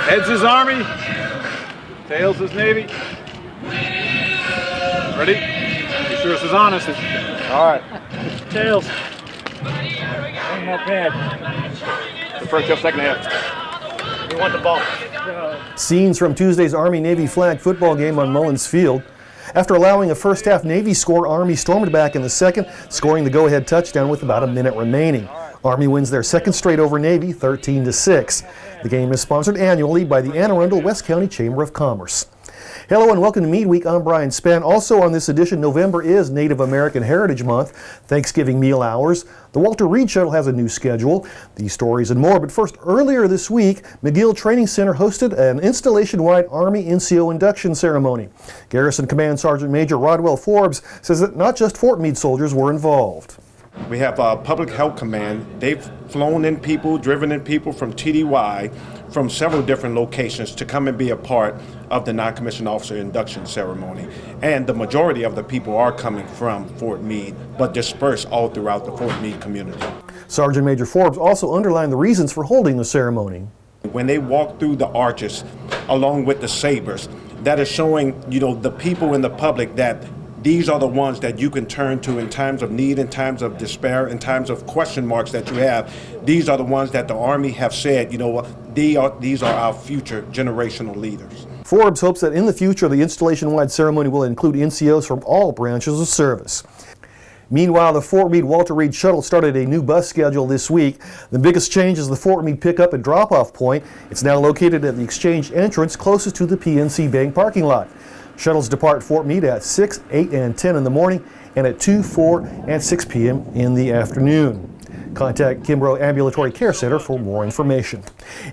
Heads is Army, tails is Navy. Ready? You sure this is honest? All right. Tails. Not bad. The first half, second half. We want the ball. Scenes from Tuesday's Army-Navy flag football game on Mullins Field. After allowing a first-half Navy score, Army stormed back in the second, scoring the go-ahead touchdown with about a minute remaining. Army wins their second straight over Navy, 13-6. The game is sponsored annually by the Anne Arundel West County Chamber of Commerce. Hello and welcome to Meade Week. I'm Brian Spann. Also on this edition, November is Native American Heritage Month, Thanksgiving meal hours. The Walter Reed Shuttle has a new schedule. These stories and more. But first, earlier this week, McGill Training Center hosted an installation-wide Army NCO Induction ceremony. Garrison Command Sergeant Major Rodwell Forbes says that not just Fort Meade soldiers were involved. We have Public Health Command. They've flown in people, driven in people from TDY, from several different locations to come and be a part of the non-commissioned officer induction ceremony. And the majority of the people are coming from Fort Meade, but dispersed all throughout the Fort Meade community. Sergeant Major Forbes also underlined the reasons for holding the ceremony. When they walk through the arches along with the sabers, that is showing, the people in the public that these are the ones that you can turn to in times of need, in times of despair, in times of question marks that you have. These are the ones that the Army have said, these are our future generational leaders. Forbes hopes that in the future the installation-wide ceremony will include NCOs from all branches of service. Meanwhile, the Fort Meade Walter Reed Shuttle started a new bus schedule this week. The biggest change is the Fort Meade pickup and drop-off point. It's now located at the exchange entrance closest to the PNC Bank parking lot. Shuttles depart Fort Meade at 6, 8, and 10 in the morning and at 2, 4, and 6 p.m. in the afternoon. Contact Kimbrough Ambulatory Care Center for more information.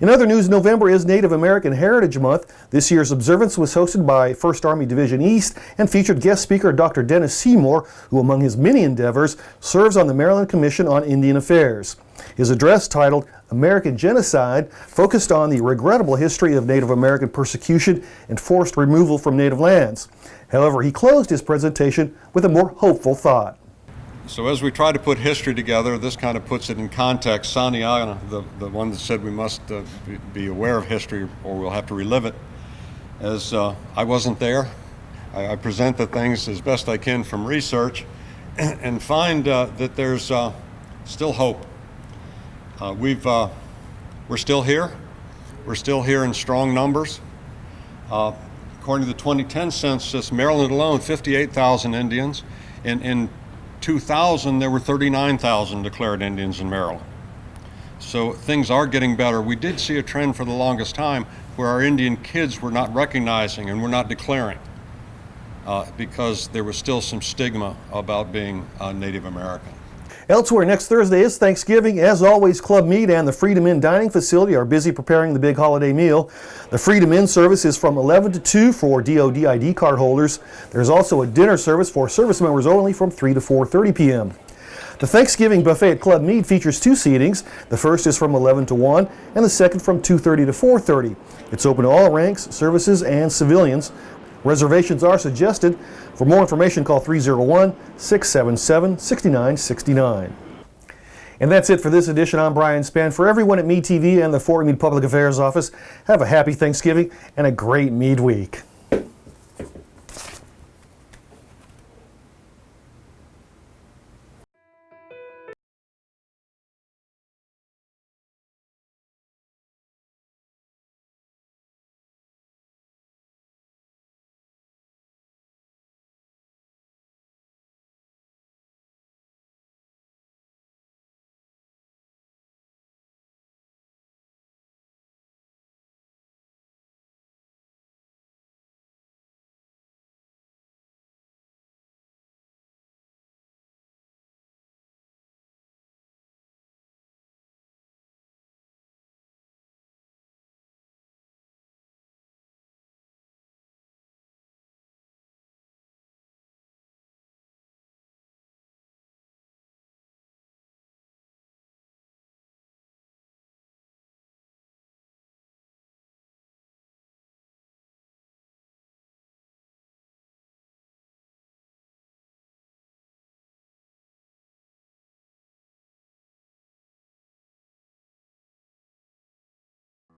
In other news, November is Native American Heritage Month. This year's observance was hosted by 1st Army Division East and featured guest speaker Dr. Dennis Seymour, who among his many endeavors serves on the Maryland Commission on Indian Affairs. His address, titled American Genocide, focused on the regrettable history of Native American persecution and forced removal from native lands. However, he closed his presentation with a more hopeful thought. So as we try to put history together, this kind of puts it in context. Saniana, the one that said we must be aware of history or we'll have to relive it, as I wasn't there. I present the things as best I can from research and find that there's still hope. We're still here. We're still here in strong numbers. According to the 2010 census, Maryland alone, 58,000 Indians. In 2000, there were 39,000 declared Indians in Maryland. So things are getting better. We did see a trend for the longest time where our Indian kids were not recognizing and were not declaring because there was still some stigma about being Native American. Elsewhere, next Thursday is Thanksgiving. As always, Club Meade and the Freedom Inn Dining Facility are busy preparing the big holiday meal. The Freedom Inn service is from 11 to 2 for DoD ID card holders. There's also a dinner service for service members only from 3 to 4:30 p.m. The Thanksgiving buffet at Club Meade features 2 seatings. The first is from 11 to 1 and the second from 2:30 to 4:30. It's open to all ranks, services, and civilians. Reservations are suggested. For more information, call 301-677-6969. And that's it for this edition. I'm Brian Spann. For everyone at Meade TV and the Fort Meade Public Affairs Office, have a happy Thanksgiving and a great Meade week.